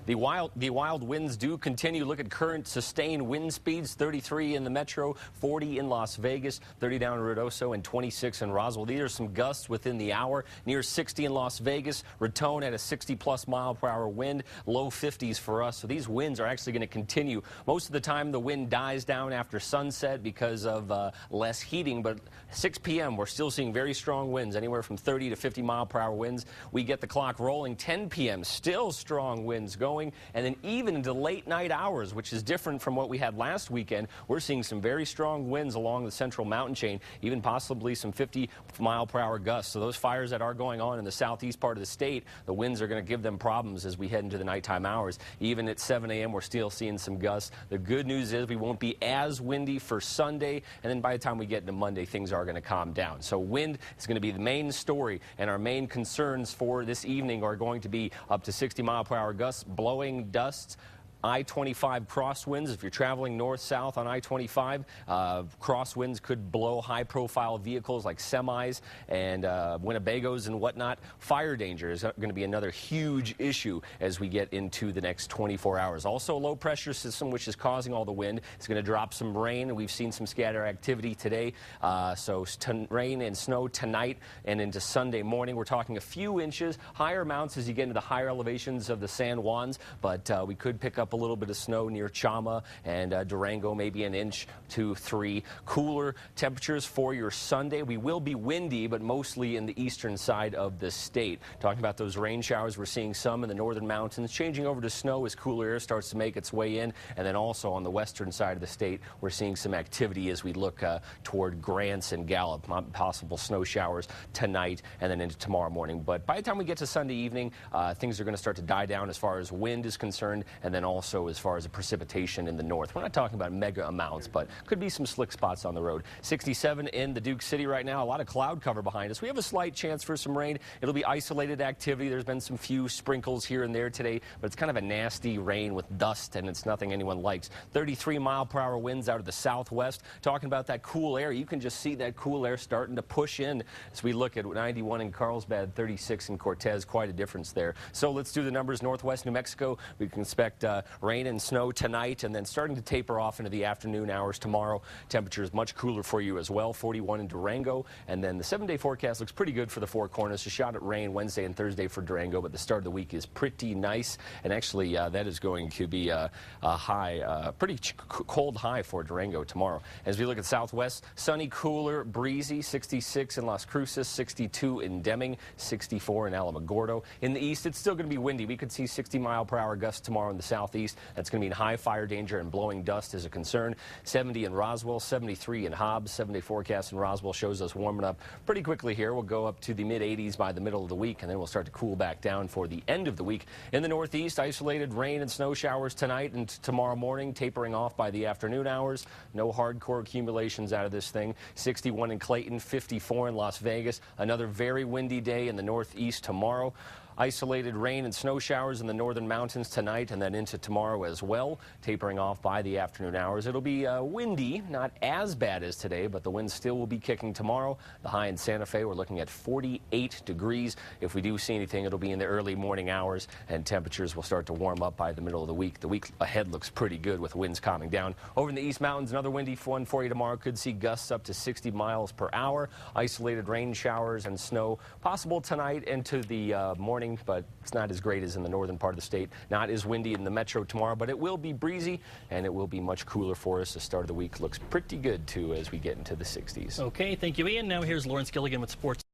The wild winds do continue. Look at current sustained wind speeds, 33 in the metro, 40 in Las Vegas, 30 down in Ruidoso, and 26 in Roswell. These are some gusts within the hour, near 60 in Las Vegas. Raton at a 60-plus mile-per-hour wind, low 50s for us. So these winds are actually going to continue. Most of the time, the wind dies down after sunset because of less heating, but 6 p.m., we're still seeing very strong winds, anywhere from 30 to 50 mile-per-hour winds. We get the clock rolling. 10 p.m., still strong winds going. And then even into late night hours, which is different from what we had last weekend, we're seeing some very strong winds along the central mountain chain, even possibly some 50-mile-per-hour gusts. So those fires that are going on in the southeast part of the state, the winds are going to give them problems as we head into the nighttime hours. Even at 7 a.m., we're still seeing some gusts. The good news is we won't be as windy for Sunday, and then by the time we get into Monday, things are going to calm down. So wind is going to be the main story, and our main concerns for this evening are going to be up to 60-mile-per-hour gusts, blowing dusts, I-25 crosswinds. If you're traveling north-south on I-25, crosswinds could blow high-profile vehicles like semis and Winnebagos and whatnot. Fire danger is going to be another huge issue as we get into the next 24 hours. Also, a low-pressure system, which is causing all the wind, is going to drop some rain. We've seen some scatter activity today. So rain and snow tonight and into Sunday morning. We're talking a few inches, higher amounts as you get into the higher elevations of the San Juans, but we could pick up a little bit of snow near Chama and Durango, maybe an inch, 2, 3. Cooler temperatures for your Sunday. We will be windy, but mostly in the eastern side of the state. Talking about those rain showers, we're seeing some in the northern mountains, changing over to snow as cooler air starts to make its way in. And then also on the western side of the state, we're seeing some activity as we look toward Grants and Gallup. Possible snow showers tonight and then into tomorrow morning. But by the time we get to Sunday evening, things are going to start to die down as far as wind is concerned, and then also as far as the precipitation in the north. We're not talking about mega amounts, but could be some slick spots on the road. 67 in the Duke City right now. A lot of cloud cover behind us. We have a slight chance for some rain. It'll be isolated activity. There's been some few sprinkles here and there today, but it's kind of a nasty rain with dust, and it's nothing anyone likes. 33-mile-per-hour winds out of the southwest. Talking about that cool air, you can just see that cool air starting to push in as we look at 91 in Carlsbad, 36 in Cortez. Quite a difference there. So let's do the numbers. Northwest New Mexico, we can expect rain and snow tonight, and then starting to taper off into the afternoon hours tomorrow. Temperatures much cooler for you as well, 41 in Durango, and then the 7-day forecast looks pretty good for the Four Corners. A shot at rain Wednesday and Thursday for Durango, but the start of the week is pretty nice, and actually that is going to be a high, pretty cold high for Durango tomorrow. As we look at southwest, sunny, cooler, breezy, 66 in Las Cruces, 62 in Deming, 64 in Alamogordo. In the east, it's still going to be windy. We could see 60-mile-per-hour gusts tomorrow in the southeast. That's going to be in high fire danger, and blowing dust is a concern. 70 in Roswell, 73 in Hobbs. 7-day forecast in Roswell shows us warming up pretty quickly here. We'll go up to the mid-80s by the middle of the week, and then we'll start to cool back down for the end of the week. In the northeast, isolated rain and snow showers tonight and tomorrow morning, tapering off by the afternoon hours. No hardcore accumulations out of this thing. 61 in Clayton, 54 in Las Vegas. Another very windy day in the northeast tomorrow. Isolated rain and snow showers in the northern mountains tonight and then into tomorrow as well, tapering off by the afternoon hours. It'll be windy, not as bad as today, but the wind still will be kicking tomorrow. The high in Santa Fe, we're looking at 48 degrees. If we do see anything, it'll be in the early morning hours, and temperatures will start to warm up by the middle of the week. The week ahead looks pretty good with winds calming down. Over in the East Mountains, another windy one for you tomorrow. Could see gusts up to 60 miles per hour. Isolated rain showers and snow possible tonight into the morning, but it's not as great as in the northern part of the state. Not as windy in the metro tomorrow, but it will be breezy, and it will be much cooler for us. The start of the week looks pretty good, too, as we get into the 60s. Okay, thank you, Ian. Now here's Lawrence Gilligan with sports.